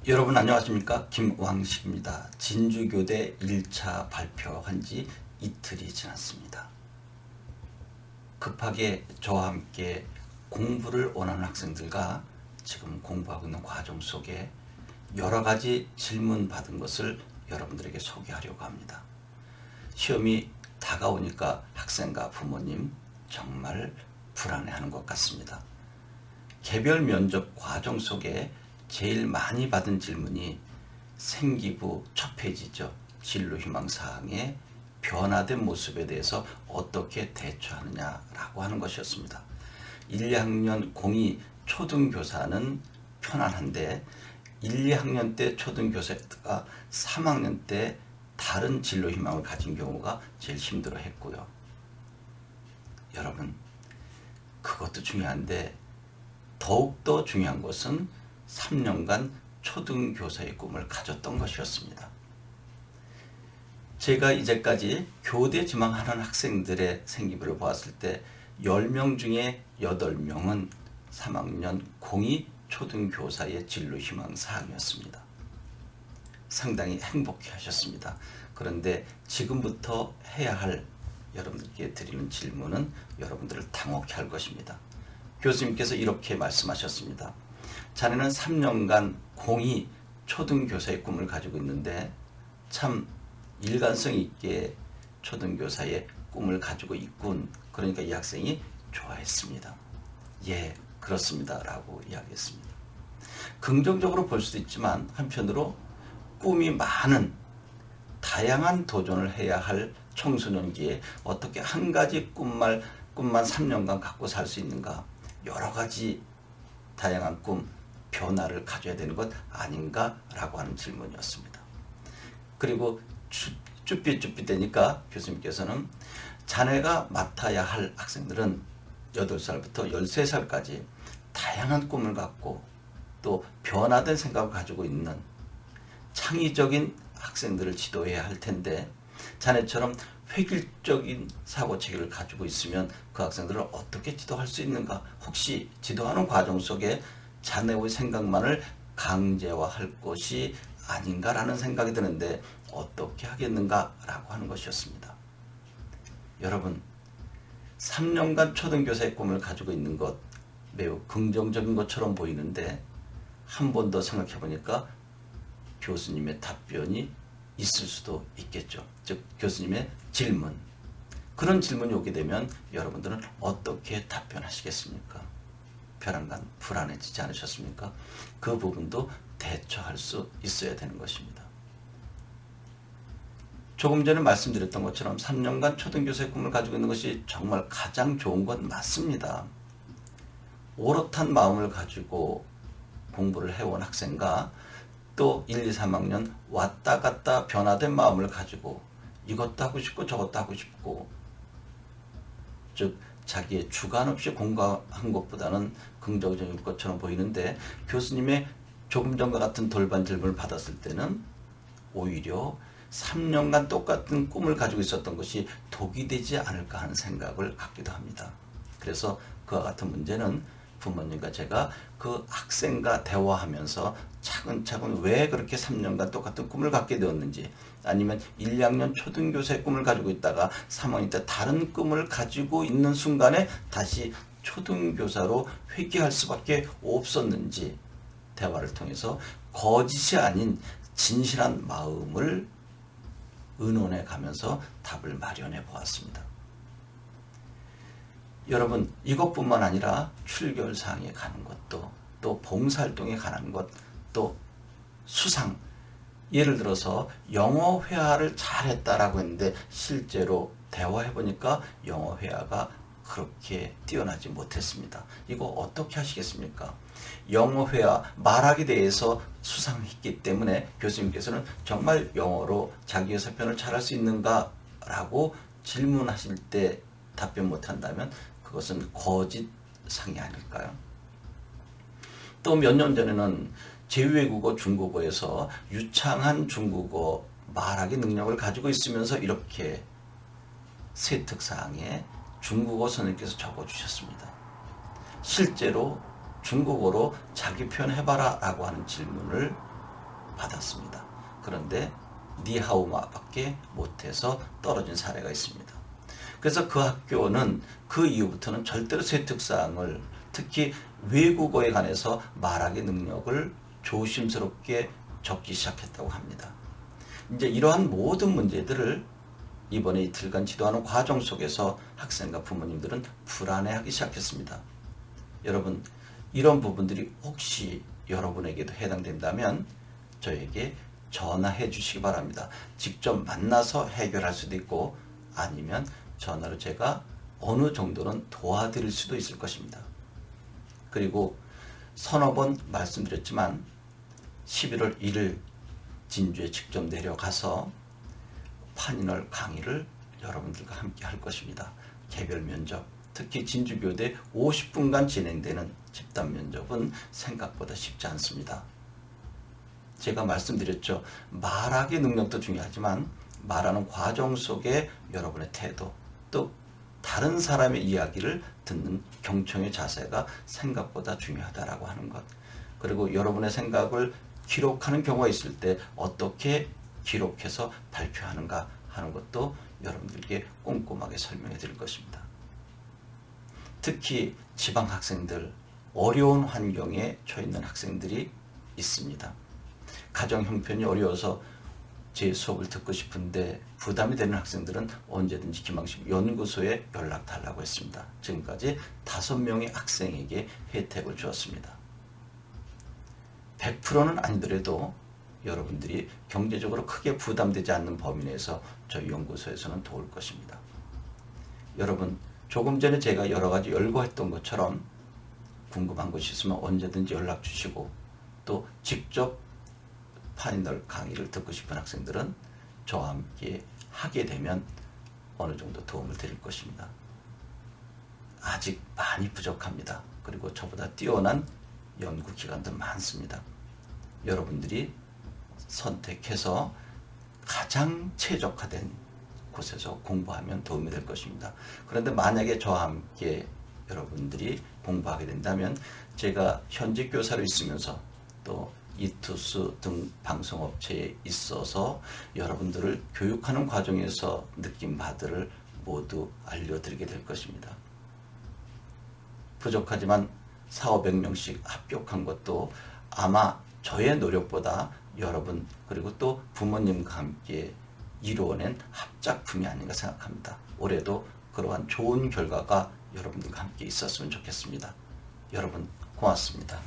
여러분 안녕하십니까? 김왕식입니다. 진주교대 1차 발표한 지 이틀이 지났습니다. 급하게 저와 함께 공부를 원하는 학생들과 지금 공부하고 있는 과정 속에 여러 가지 질문 받은 것을 여러분들에게 소개하려고 합니다. 시험이 다가오니까 학생과 부모님 정말 불안해하는 것 같습니다. 개별 면접 과정 속에 제일 많이 받은 질문이 생기부 첫 페이지죠. 진로희망사항의 변화된 모습에 대해서 어떻게 대처하느냐라고 하는 것이었습니다. 1, 2학년 02 초등교사는 편안한데 1, 2학년 때 초등교사가 3학년 때 다른 진로희망을 가진 경우가 제일 힘들어했고요. 여러분, 그것도 중요한데 더욱더 중요한 것은 3년간 초등교사의 꿈을 가졌던 것이었습니다. 제가 이제까지 교대 지망하는 학생들의 생기부를 보았을 때 10명 중에 8명은 3학년 02 초등교사의 진로희망 사항이었습니다. 상당히 행복해 하셨습니다. 그런데 지금부터 해야 할 여러분들께 드리는 질문은 여러분들을 당혹해 할 것입니다. 교수님께서 이렇게 말씀하셨습니다. 자네는 3년간 02 초등교사의 꿈을 가지고 있는데 참 일관성 있게 초등교사의 꿈을 가지고 있군. 그러니까 이 학생이 좋아했습니다. 예, 그렇습니다. 라고 이야기했습니다. 긍정적으로 볼 수도 있지만 한편으로 꿈이 많은 다양한 도전을 해야 할 청소년기에 어떻게 한 가지 꿈만 3년간 갖고 살 수 있는가. 여러 가지 다양한 꿈, 변화를 가져야 되는 것 아닌가라고 하는 질문이었습니다. 그리고 쭈삣쭈삣 되니까 교수님께서는 자네가 맡아야 할 학생들은 8살부터 13살까지 다양한 꿈을 갖고 또 변화된 생각을 가지고 있는 창의적인 학생들을 지도해야 할 텐데 자네처럼 획일적인 사고체계를 가지고 있으면 그 학생들을 어떻게 지도할 수 있는가? 혹시 지도하는 과정 속에 자네의 생각만을 강제화할 것이 아닌가라는 생각이 드는데 어떻게 하겠는가라고 하는 것이었습니다. 여러분, 3년간 초등교사의 꿈을 가지고 있는 것 매우 긍정적인 것처럼 보이는데 한 번 더 생각해 보니까 교수님의 답변이 있을 수도 있겠죠. 즉 교수님의 질문. 그런 질문이 오게 되면 여러분들은 어떻게 답변하시겠습니까? 편안간 불안해지지 않으셨습니까? 그 부분도 대처할 수 있어야 되는 것입니다. 조금 전에 말씀드렸던 것처럼 3년간 초등교사의 꿈을 가지고 있는 것이 정말 가장 좋은 건 맞습니다. 오롯한 마음을 가지고 공부를 해온 학생과 또 1, 2, 3학년 왔다 갔다 변화된 마음을 가지고 이것도 하고 싶고 저것도 하고 싶고 즉 자기의 주관 없이 공부한 것보다는 긍정적인 것처럼 보이는데 교수님의 조금 전과 같은 돌발 질문을 받았을 때는 오히려 3년간 똑같은 꿈을 가지고 있었던 것이 독이 되지 않을까 하는 생각을 갖기도 합니다. 그래서 그와 같은 문제는 부모님과 제가 그 학생과 대화하면서 차근차근 왜 그렇게 3년간 똑같은 꿈을 갖게 되었는지 아니면 1, 2학년 초등교사의 꿈을 가지고 있다가 3학년 때 다른 꿈을 가지고 있는 순간에 다시 초등교사로 회귀할 수밖에 없었는지 대화를 통해서 거짓이 아닌 진실한 마음을 의논해 가면서 답을 마련해 보았습니다. 여러분, 이것뿐만 아니라 출결사항에 가는 것도 또 봉사활동에 관한 것 또 수상, 예를 들어서 영어 회화를 잘했다라고 했는데 실제로 대화해 보니까 영어 회화가 그렇게 뛰어나지 못했습니다. 이거 어떻게 하시겠습니까? 영어 회화, 말하기 대해서 수상했기 때문에 교수님께서는 정말 영어로 자기의사표현을 잘할 수 있는가? 라고 질문하실 때 답변 못한다면 그것은 거짓상이 아닐까요? 또 몇 년 전에는 제2외국어 중국어에서 유창한 중국어 말하기 능력을 가지고 있으면서 이렇게 세특사항에 중국어 선생님께서 적어주셨습니다. 실제로 중국어로 자기 표현해봐라 라고 하는 질문을 받았습니다. 그런데 니하오마밖에 못해서 떨어진 사례가 있습니다. 그래서 그 학교는 그 이후부터는 절대로 쇠특사항을, 특히 외국어에 관해서 말하기 능력을 조심스럽게 적기 시작했다고 합니다. 이제 이러한 모든 문제들을 이번에 이틀간 지도하는 과정 속에서 학생과 부모님들은 불안해하기 시작했습니다. 여러분, 이런 부분들이 혹시 여러분에게도 해당된다면 저에게 전화해 주시기 바랍니다. 직접 만나서 해결할 수도 있고 아니면 전화로 제가 어느 정도는 도와드릴 수도 있을 것입니다. 그리고 서너 번 말씀드렸지만 11월 1일 진주에 직접 내려가서 판인월 강의를 여러분들과 함께 할 것입니다. 개별 면접, 특히 진주교대 50분간 진행되는 집단 면접은 생각보다 쉽지 않습니다. 제가 말씀드렸죠. 말하기 능력도 중요하지만 말하는 과정 속에 여러분의 태도, 또 다른 사람의 이야기를 듣는 경청의 자세가 생각보다 중요하다라고 하는 것. 그리고 여러분의 생각을 기록하는 경우가 있을 때 어떻게 기록해서 발표하는가 하는 것도 여러분들께 꼼꼼하게 설명해 드릴 것입니다. 특히 지방 학생들, 어려운 환경에 처해 있는 학생들이 있습니다. 가정 형편이 어려워서 제 수업을 듣고 싶은데 부담이 되는 학생들은 언제든지 김항식 연구소에 연락 달라고 했습니다. 지금까지 5명의 학생에게 혜택을 주었습니다. 100%는 아니더라도 여러분들이 경제적으로 크게 부담되지 않는 범위 내에서 저희 연구소에서는 도울 것입니다. 여러분, 조금 전에 제가 여러 가지 열거했던 것처럼 궁금한 것이 있으면 언제든지 연락 주시고, 또 직접 파이널 강의를 듣고 싶은 학생들은 저와 함께 하게 되면 어느 정도 도움을 드릴 것입니다. 아직 많이 부족합니다. 그리고 저보다 뛰어난 연구기관들 많습니다. 여러분들이 선택해서 가장 최적화된 곳에서 공부하면 도움이 될 것입니다. 그런데 만약에 저와 함께 여러분들이 공부하게 된다면 제가 현직 교사로 있으면서 또 이투스 등 방송업체에 있어서 여러분들을 교육하는 과정에서 느낀 바들을 모두 알려드리게 될 것입니다. 부족하지만 400~500명씩 합격한 것도 아마 저의 노력보다 여러분 그리고 또 부모님과 함께 이루어낸 합작품이 아닌가 생각합니다. 올해도 그러한 좋은 결과가 여러분들과 함께 있었으면 좋겠습니다. 여러분 고맙습니다.